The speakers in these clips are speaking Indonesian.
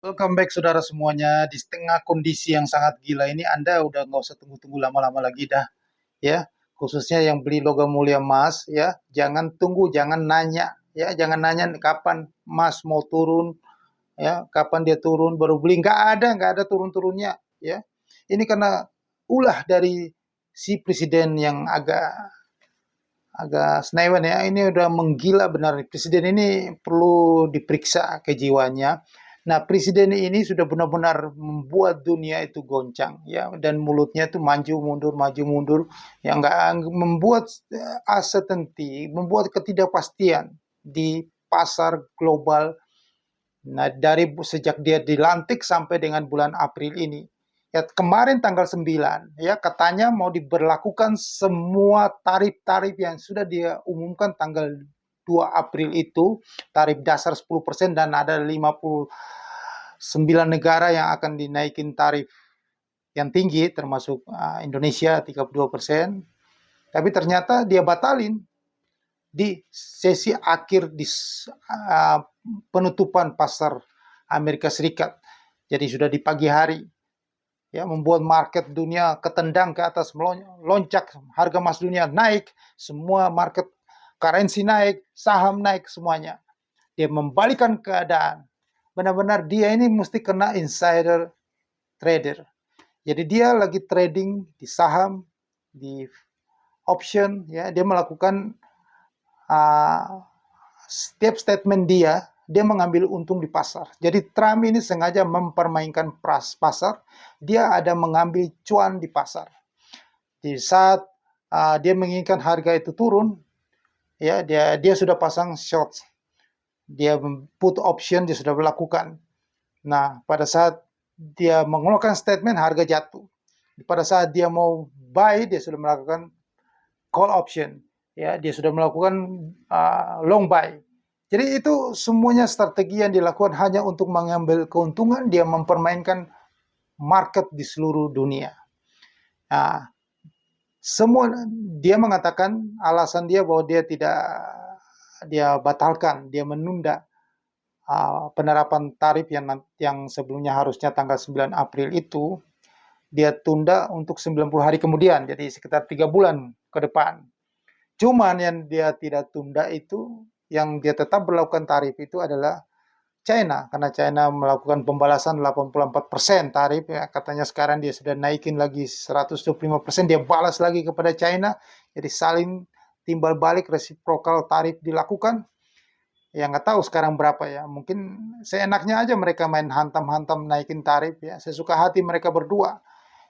Welcome back saudara semuanya. Di setengah kondisi yang sangat gila ini, Anda udah nggak usah tunggu-tunggu lama-lama lagi dah, ya. Khususnya yang beli logam mulia emas, ya. Jangan tunggu, jangan nanya, ya. Jangan nanya kapan emas mau turun, ya. Kapan dia turun baru beli. Nggak ada turun-turunnya, ya. Ini karena ulah dari si presiden yang agak agak senewen ya. Ini udah menggila benar. Presiden ini perlu diperiksa kejiwaannya. Nah, presiden ini sudah benar-benar membuat dunia itu goncang ya, dan mulutnya itu maju mundur, yang nggak membuat uncertainty, membuat ketidakpastian di pasar global. Nah, dari sejak dia dilantik sampai dengan bulan April ini, ya kemarin tanggal 9, ya katanya mau diberlakukan semua tarif-tarif yang sudah dia umumkan tanggal 2 April itu, tarif dasar 10% dan ada 59 negara yang akan dinaikin tarif yang tinggi, termasuk Indonesia 32%. Tapi ternyata dia batalin di sesi akhir di penutupan pasar Amerika Serikat. Jadi sudah di pagi hari, ya, membuat market dunia ketendang ke atas, melonjak, harga emas dunia naik, semua market currency naik, saham naik semuanya. Dia membalikan keadaan. Benar-benar dia ini mesti kena insider trader. Jadi dia lagi trading di saham, di option, ya, dia melakukan setiap statement dia mengambil untung di pasar. Jadi Trump ini sengaja mempermainkan pasar, dia ada mengambil cuan di pasar. Di saat dia menginginkan harga itu turun, ya dia sudah pasang short, dia put option dia sudah melakukan. Nah, pada saat dia mengeluarkan statement harga jatuh. Pada saat dia mau buy dia sudah melakukan call option, ya dia sudah melakukan long buy. Jadi itu semuanya strategi yang dilakukan hanya untuk mengambil keuntungan, dia mempermainkan market di seluruh dunia. Nah, semua dia mengatakan alasan dia bahwa dia batalkan, dia menunda penerapan tarif yang sebelumnya harusnya tanggal 9 April itu, dia tunda untuk 90 hari kemudian, jadi sekitar 3 bulan ke depan. Cuman yang dia tidak tunda itu, yang dia tetap berlakukan tarif itu adalah China, karena China melakukan pembalasan 84% tarif, ya. Katanya sekarang dia sudah naikin lagi 125%, dia balas lagi kepada China, jadi saling timbal balik, reciprocal tarif dilakukan. Ya nggak tahu sekarang berapa ya, mungkin seenaknya aja mereka main hantam-hantam naikin tarif, ya, sesuka hati mereka berdua.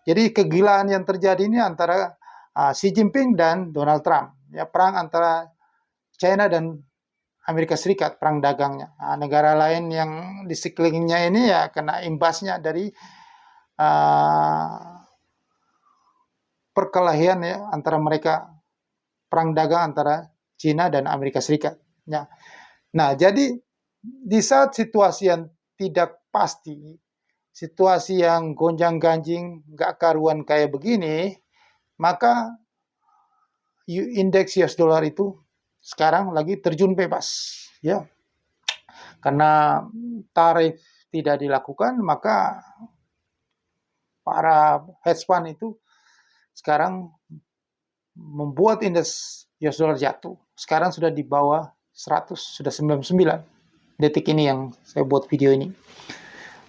Jadi kegilaan yang terjadi ini antara Xi Jinping dan Donald Trump, ya, perang antara China dan Amerika Serikat, perang dagangnya. Nah, negara lain yang di sekelilingnya ini ya kena imbasnya dari uh, perkelahian ya antara mereka, perang dagang antara China dan Amerika Serikat. Ya. Nah, jadi di saat situasi yang tidak pasti, situasi yang gonjang-ganjing, nggak karuan kayak begini, maka indeks US dollar itu sekarang lagi terjun bebas, ya. Karena tarif tidak dilakukan, maka para hedge fund itu sekarang membuat indeks US dollar jatuh. Sekarang sudah di bawah 100, sudah 99 detik ini yang saya buat video ini.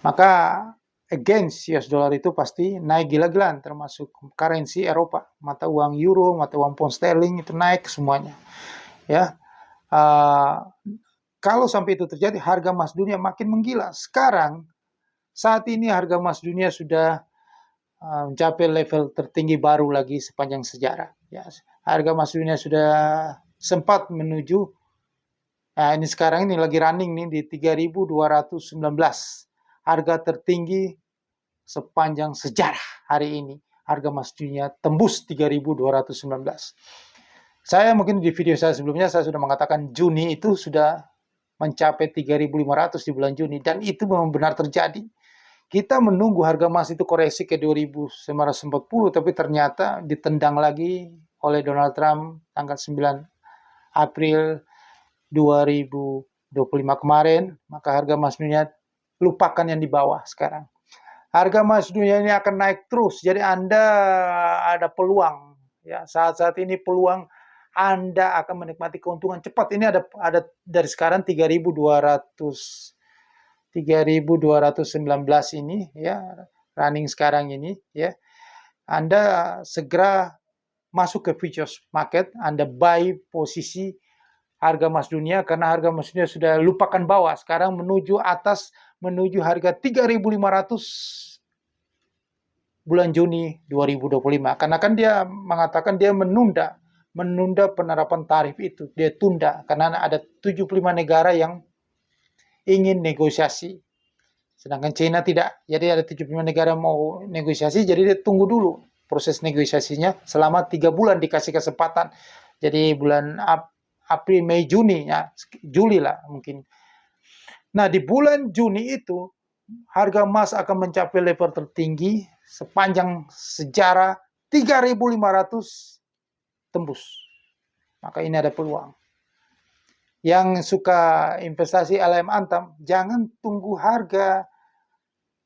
Maka against US dollar itu pasti naik gila-gilaan, termasuk currency Eropa, mata uang euro, mata uang pound sterling itu naik semuanya. Ya, kalau sampai itu terjadi, harga emas dunia makin menggila. Sekarang saat ini harga emas dunia sudah mencapai level tertinggi baru lagi sepanjang sejarah. Ya, harga emas dunia sudah sempat menuju, ini sekarang ini lagi running nih di 3.219, harga tertinggi sepanjang sejarah hari ini. Harga emas dunia tembus 3.219. Saya mungkin di video saya sebelumnya saya sudah mengatakan Juni itu sudah mencapai 3.500 di bulan Juni, dan itu memang benar terjadi. Kita menunggu harga emas itu koreksi ke 2.940, tapi ternyata ditendang lagi oleh Donald Trump tanggal 9 April 2025 kemarin, maka harga emas dunia lupakan yang di bawah sekarang. Harga emas dunia ini akan naik terus, jadi Anda ada peluang. Ya, saat-saat ini peluang Anda akan menikmati keuntungan cepat. Ini ada dari sekarang 3.219 ini ya, running sekarang ini ya. Anda segera masuk ke futures market, Anda buy posisi harga emas dunia karena harga emas dunia sudah lupakan bawah, sekarang menuju atas, menuju harga 3.500 bulan Juni 2025. Karena kan dia mengatakan dia menunda penerapan tarif itu, dia tunda karena ada 75 negara yang ingin negosiasi. Sedangkan China tidak. Jadi ada 75 negara mau negosiasi, jadi dia tunggu dulu proses negosiasinya selama 3 bulan dikasih kesempatan. Jadi bulan April, Mei, Juni, ya, Juli lah mungkin. Nah, di bulan Juni itu harga emas akan mencapai level tertinggi sepanjang sejarah 3.500 tembus. Maka ini ada peluang. Yang suka investasi LM Antam, jangan tunggu harga,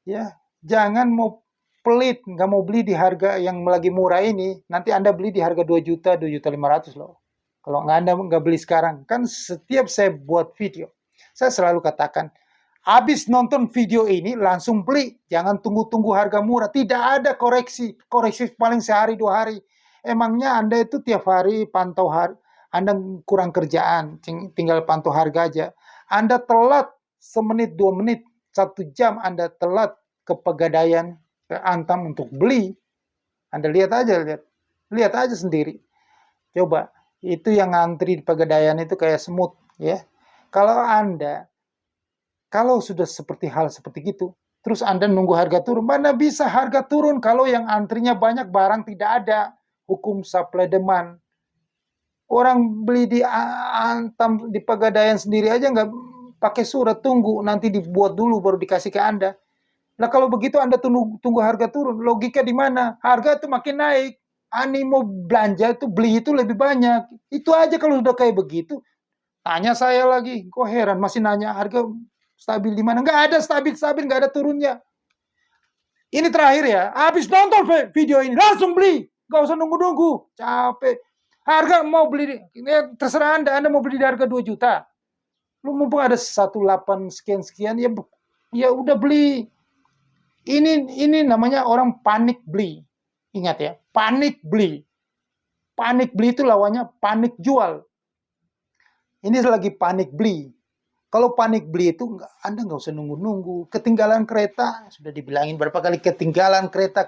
ya, jangan mau pelit, nggak mau beli di harga yang lagi murah ini, nanti Anda beli di harga 2 juta, 2.500.000 loh. Kalau Anda nggak beli sekarang, kan setiap saya buat video, saya selalu katakan, habis nonton video ini langsung beli, jangan tunggu-tunggu harga murah, tidak ada koreksi paling sehari 2 hari. Emangnya Anda itu tiap hari pantau harga, Anda kurang kerjaan, tinggal pantau harga aja. Anda telat semenit, 2 menit, 1 jam Anda telat ke Pegadaian, ke Antam untuk beli. Anda lihat aja sendiri. Coba, itu yang ngantri di Pegadaian itu kayak semut, ya. Kalau sudah seperti hal seperti gitu, terus Anda nunggu harga turun, mana bisa harga turun kalau yang antrinya banyak, barang tidak ada. Hukum supply demand. Orang beli di Antam, di Pegadaian sendiri aja nggak pakai surat, tunggu nanti dibuat dulu baru dikasih ke Anda. Nah, kalau begitu Anda tunggu harga turun, logika di mana? Harga itu makin naik, animo belanja itu, beli itu lebih banyak. Itu aja kalau udah kayak begitu. Tanya saya lagi, kok heran masih nanya harga stabil di mana? Nggak ada stabil, nggak ada turunnya. Ini terakhir ya, habis nonton video ini langsung beli, nggak usah nunggu-nunggu, capek. Harga mau beli, terserah Anda mau beli di harga 2 juta. Lu mumpung ada 18 sekian-sekian, ya udah beli. Ini namanya orang panik beli. Ingat ya, panik beli. Panik beli itu lawannya panik jual. Ini lagi panik beli. Kalau panik beli itu Anda nggak usah nunggu-nunggu. Ketinggalan kereta, sudah dibilangin berapa kali ketinggalan kereta,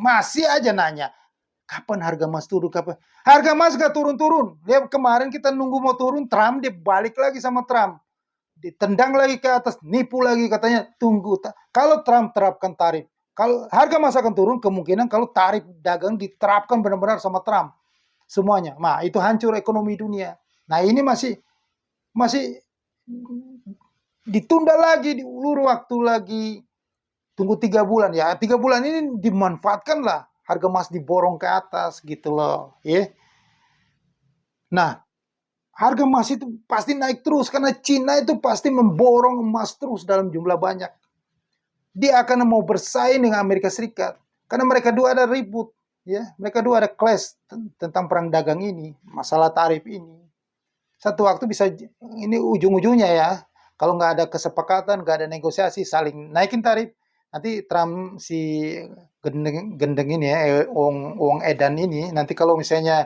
masih aja nanya. Kapan harga emas turun? Kapan? Harga emas nggak turun-turun. Lihat kemarin kita nunggu mau turun, Trump dia balik lagi sama Trump. Ditendang lagi ke atas, nipu lagi katanya, tunggu. Kalau Trump terapkan tarif, kalau harga emas akan turun, kemungkinan kalau tarif dagang diterapkan benar-benar sama Trump. Semuanya. Nah, itu hancur ekonomi dunia. Nah, ini masih ditunda lagi, diulur waktu lagi, tunggu 3 bulan ya. 3 bulan ini dimanfaatkan lah, harga emas diborong ke atas gitu loh, ya. Nah, harga emas itu pasti naik terus karena Cina itu pasti memborong emas terus dalam jumlah banyak. Dia akan mau bersaing dengan Amerika Serikat karena mereka dua ada ribut, ya. Mereka dua ada clash tentang perang dagang ini, masalah tarif ini. Satu waktu bisa ini ujung-ujungnya ya, kalau nggak ada kesepakatan, nggak ada negosiasi, saling naikin tarif, nanti Trump si gendeng ini ya, Wong Edan ini, nanti kalau misalnya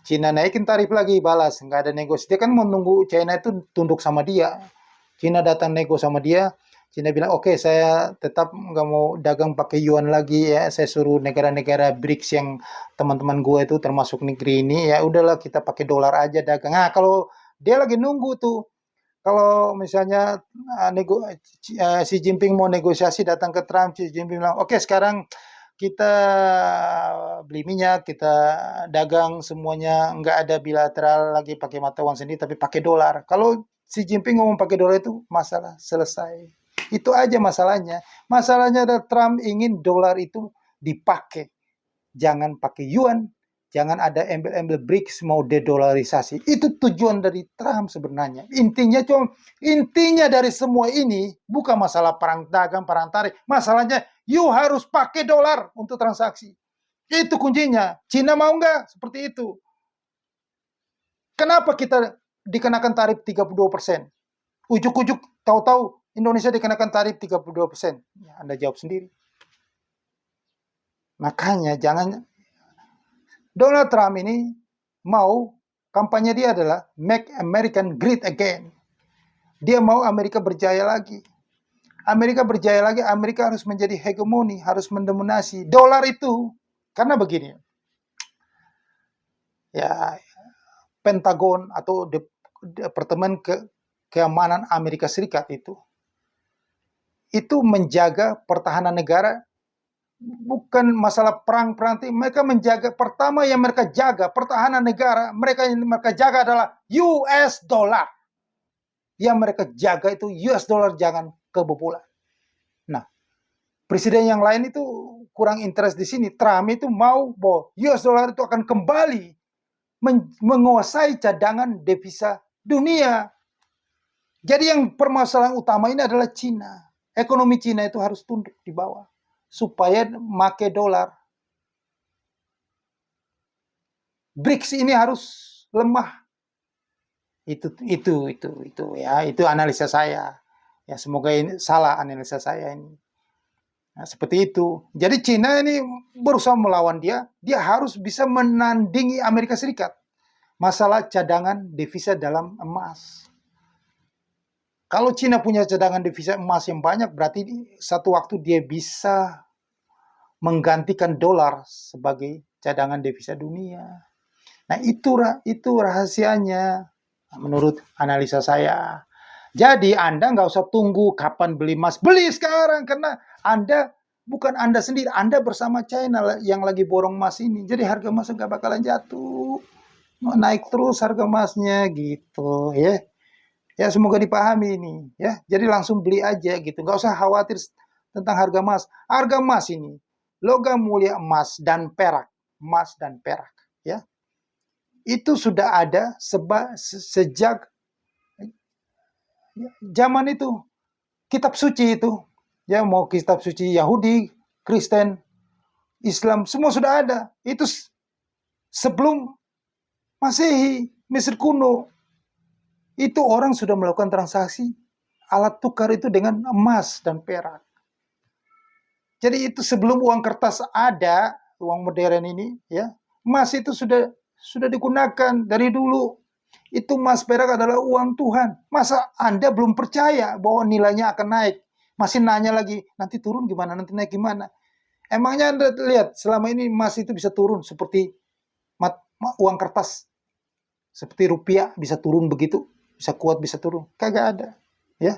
Cina naikin tarif lagi, balas, nggak ada negosiasi, dia kan menunggu China itu tunduk sama dia. Cina datang nego sama dia, Cina bilang, oke, saya tetap nggak mau dagang pakai yuan lagi ya, saya suruh negara-negara BRICS yang teman-teman gue itu termasuk negeri ini, ya udahlah kita pakai dolar aja dagang. Nah, kalau dia lagi nunggu tuh, kalau misalnya Xi Jinping mau negosiasi datang ke Trump, Xi Jinping bilang, oke, sekarang kita beli minyak, kita dagang semuanya, nggak ada bilateral lagi pakai mata uang sendiri, tapi pakai dolar. Kalau Xi Jinping ngomong pakai dolar itu masalah selesai. Itu aja masalahnya. Masalahnya adalah Trump ingin dolar itu dipakai. Jangan pakai yuan, Jangan ada embel-embel BRICS mau dedolarisasi. Itu tujuan dari Trump sebenarnya. Intinya dari semua ini bukan masalah perang dagang, perang tarik. Masalahnya you harus pakai dolar untuk transaksi. Itu kuncinya. Cina mau nggak seperti itu? Kenapa kita dikenakan tarif 32%? Ujuk-ujuk tahu-tahu Indonesia dikenakan tarif 32%. Ya, Anda jawab sendiri. Makanya jangan Donald Trump ini mau kampanye dia adalah Make American Great Again. Dia mau Amerika berjaya lagi. Amerika berjaya lagi, Amerika harus menjadi hegemoni, harus mendominasi. Dolar itu, karena begini, ya Pentagon atau Departemen Keamanan Amerika Serikat itu menjaga pertahanan negara. Bukan masalah perang, mereka menjaga, pertama yang mereka jaga pertahanan negara, yang mereka jaga adalah US dollar. Yang mereka jaga itu US dollar, jangan kebobolan. Nah, presiden yang lain itu kurang interest di sini. Trump itu mau bahwa US dollar itu akan kembali menguasai cadangan devisa dunia. Jadi yang permasalahan utama ini adalah Cina. Ekonomi Cina itu harus tunduk di bawah supaya make dolar. BRICS ini harus lemah. Itu ya, itu analisa saya. Ya, semoga ini salah analisa saya ini. Nah, seperti itu. Jadi Cina ini berusaha melawan dia harus bisa menandingi Amerika Serikat. Masalah cadangan devisa dalam emas. Kalau Cina punya cadangan devisa emas yang banyak, berarti satu waktu dia bisa menggantikan dolar sebagai cadangan devisa dunia. Nah, itu rahasianya menurut analisa saya. Jadi Anda nggak usah tunggu kapan beli emas. Beli sekarang, karena bukan Anda sendiri. Anda bersama China yang lagi borong emas ini. Jadi harga emas nggak bakalan jatuh. Naik terus harga emasnya gitu ya. Ya, semoga dipahami ini ya. Jadi langsung beli aja gitu. Nggak usah khawatir tentang harga emas. Harga emas ini logam mulia emas dan perak, ya. Itu sudah ada sejak zaman itu. Kitab suci itu, ya, mau kitab suci Yahudi, Kristen, Islam, semua sudah ada. Itu sebelum Masehi, Mesir kuno. Itu orang sudah melakukan transaksi alat tukar itu dengan emas dan perak. Jadi itu sebelum uang kertas ada, uang modern ini, ya, emas itu sudah digunakan dari dulu. Itu emas perak adalah uang Tuhan. Masa Anda belum percaya bahwa nilainya akan naik? Masih nanya lagi, nanti turun gimana, nanti naik gimana? Emangnya Anda lihat selama ini emas itu bisa turun seperti uang kertas, seperti rupiah bisa turun begitu, bisa kuat, bisa turun? Kagak ada, ya.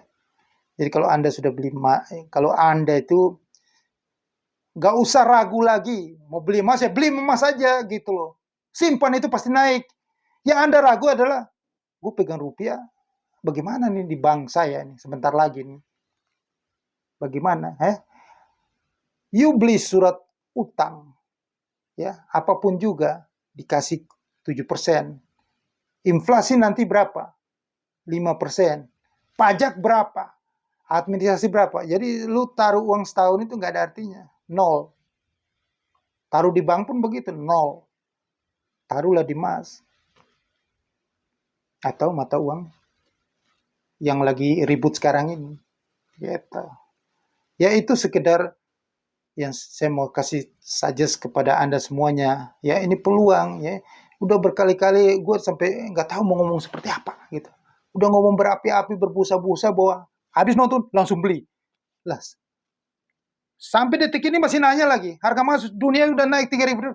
Jadi kalau Anda sudah beli emas, kalau Anda itu nggak usah ragu lagi, mau beli emas ya beli emas aja gitu loh. Simpan itu pasti naik. Yang Anda ragu adalah, gue pegang rupiah, bagaimana nih di bank saya nih sebentar lagi nih? Bagaimana? You beli surat utang, ya, apapun juga dikasih 7%. Inflasi nanti berapa? 5%. Pajak berapa? Administrasi berapa? Jadi lu taruh uang setahun itu nggak ada artinya. 0. Taruh di bank pun begitu, 0. Taruhlah di emas. Atau mata uang yang lagi ribut sekarang ini. Gitu. Ya, itu sekedar yang saya mau kasih suggest kepada Anda semuanya. Ya, ini peluang ya. Udah berkali-kali gue sampai nggak tahu mau ngomong seperti apa gitu. Udah ngomong berapi-api, berbusa-busa bahwa habis nonton langsung beli. Lah, sampai detik ini masih nanya lagi, harga emas dunia udah naik 3.000.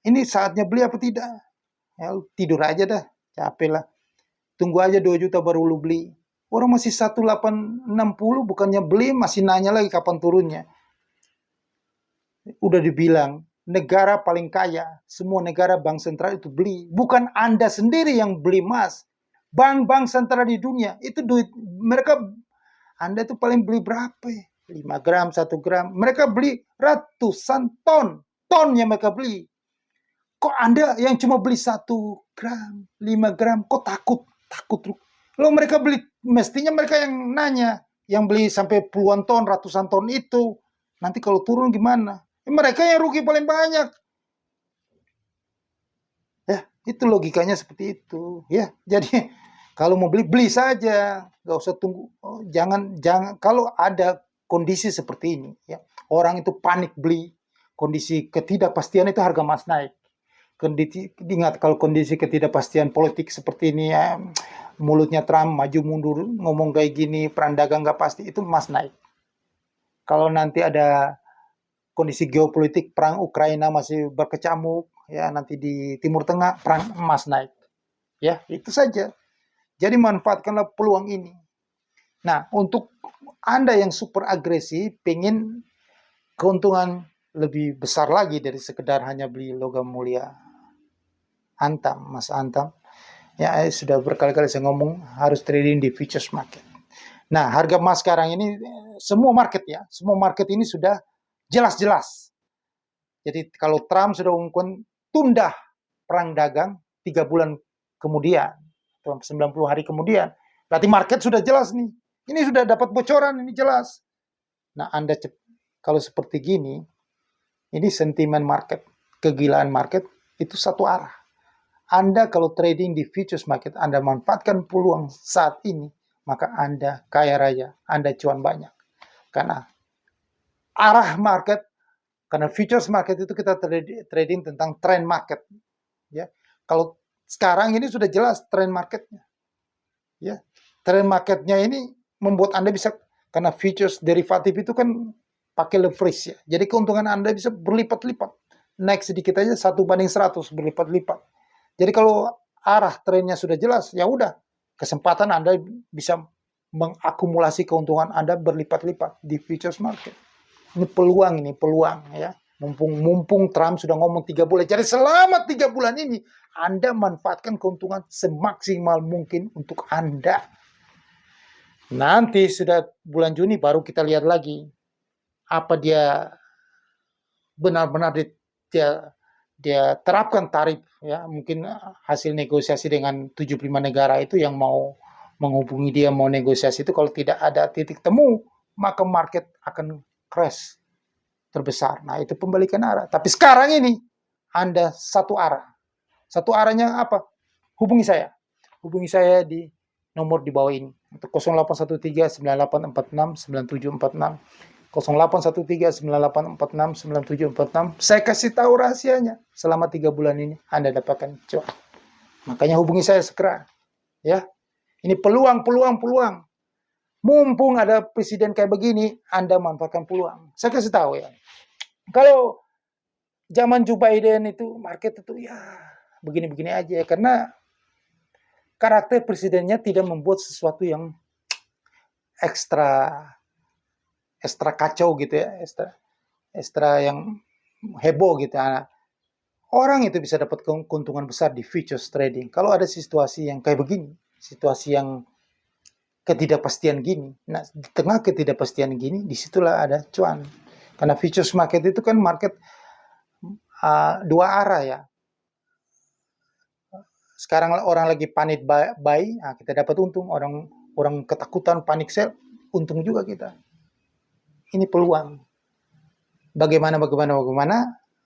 Ini saatnya beli apa tidak? Ya, tidur aja dah, capek lah. Tunggu aja 2 juta baru lu beli. Orang masih 1.860, bukannya beli masih nanya lagi kapan turunnya. Udah dibilang, negara paling kaya, semua negara bank sentral itu beli. Bukan Anda sendiri yang beli emas. Bank-bank sentral di dunia, itu duit mereka, Anda itu paling beli berapa? 5 gram, 1 gram. Mereka beli ratusan ton yang mereka beli. kok Anda yang cuma beli 1 gram, 5 gram, kok takut? Takut. Kalau mereka beli, mestinya mereka yang nanya, yang beli sampai puluhan ton, ratusan ton itu. Nanti kalau turun gimana? Mereka yang rugi paling banyak. Ya, itu logikanya seperti itu. Ya, jadi kalau mau beli, beli saja. Nggak usah tunggu. Jangan. Kalau ada kondisi seperti ini, ya, orang itu panik beli. Kondisi ketidakpastian itu harga emas naik. Ingat kalau kondisi ketidakpastian politik seperti ini, ya, mulutnya Trump maju mundur ngomong kayak gini, perang dagang nggak pasti, itu emas naik. Kalau nanti ada kondisi geopolitik, perang Ukraina masih berkecamuk, ya, nanti di Timur Tengah perang emas naik, ya, itu saja. Jadi manfaatkanlah peluang ini. Nah, untuk Anda yang super agresif, pengen keuntungan lebih besar lagi dari sekedar hanya beli logam mulia antam, Mas Antam. Ya, sudah berkali-kali saya ngomong harus trading di futures market. Nah, harga emas sekarang ini semua market, ya, semua market ini sudah jelas-jelas. Jadi kalau Trump sudah mengumumkan tunda perang dagang 3 bulan kemudian, 90 hari kemudian, berarti market sudah jelas nih. Ini sudah dapat bocoran, ini jelas. Nah, Anda kalau seperti gini, ini sentimen market, kegilaan market, itu satu arah. Anda kalau trading di futures market, Anda manfaatkan peluang saat ini, maka Anda kaya raya, Anda cuan banyak. Karena arah market, karena futures market itu kita trading tentang trend market. Ya, kalau sekarang ini sudah jelas trend marketnya. Ya, trend marketnya ini membuat Anda bisa, karena futures derivatif itu kan pakai leverage, ya. Jadi keuntungan Anda bisa berlipat-lipat. Naik sedikit aja 1/100 berlipat-lipat. Jadi kalau arah trennya sudah jelas, ya udah, kesempatan Anda bisa mengakumulasi keuntungan Anda berlipat-lipat di futures market. Ini peluang, ya. Mumpung Trump sudah ngomong 3 bulan. Jadi selama 3 bulan ini, Anda manfaatkan keuntungan semaksimal mungkin untuk Anda. Nanti sudah bulan Juni baru kita lihat lagi apa dia benar-benar dia terapkan tarif, ya, mungkin hasil negosiasi dengan 75 negara itu yang mau menghubungi dia mau negosiasi itu, kalau tidak ada titik temu maka market akan crash terbesar. Nah, itu pembalikan arah. Tapi sekarang ini Anda satu arah. Satu arahnya apa? Hubungi saya. Hubungi saya di nomor di bawah ini. Untuk 0813 9846 9746. 081398469746. Saya kasih tahu rahasianya. Selama 3 bulan ini Anda dapatkan cuan. Makanya hubungi saya segera. Ya. Ini peluang. Mumpung ada presiden kayak begini, Anda manfaatkan peluang. Saya kasih tahu, ya. Kalau zaman Joe Biden itu market itu ya begini-begini aja, karena karakter presidennya tidak membuat sesuatu yang ekstra kacau gitu, ya, ekstra yang heboh gitu. Nah, orang itu bisa dapat keuntungan besar di futures trading kalau ada situasi yang kayak begini, situasi yang ketidakpastian gini. Nah, di tengah ketidakpastian gini, disitulah ada cuan. Karena futures market itu kan market dua arah, ya. Sekarang orang lagi panik buy, nah kita dapat untung. Orang ketakutan panik sell, untung juga kita. Ini peluang. Bagaimana?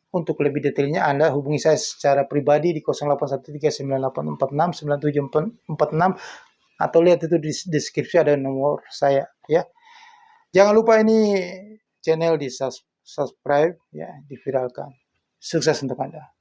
Untuk lebih detailnya Anda hubungi saya secara pribadi di 081398469746 atau lihat itu di deskripsi ada nomor saya, ya. Jangan lupa ini channel di subscribe, ya, diviralkan. Sukses untuk Anda.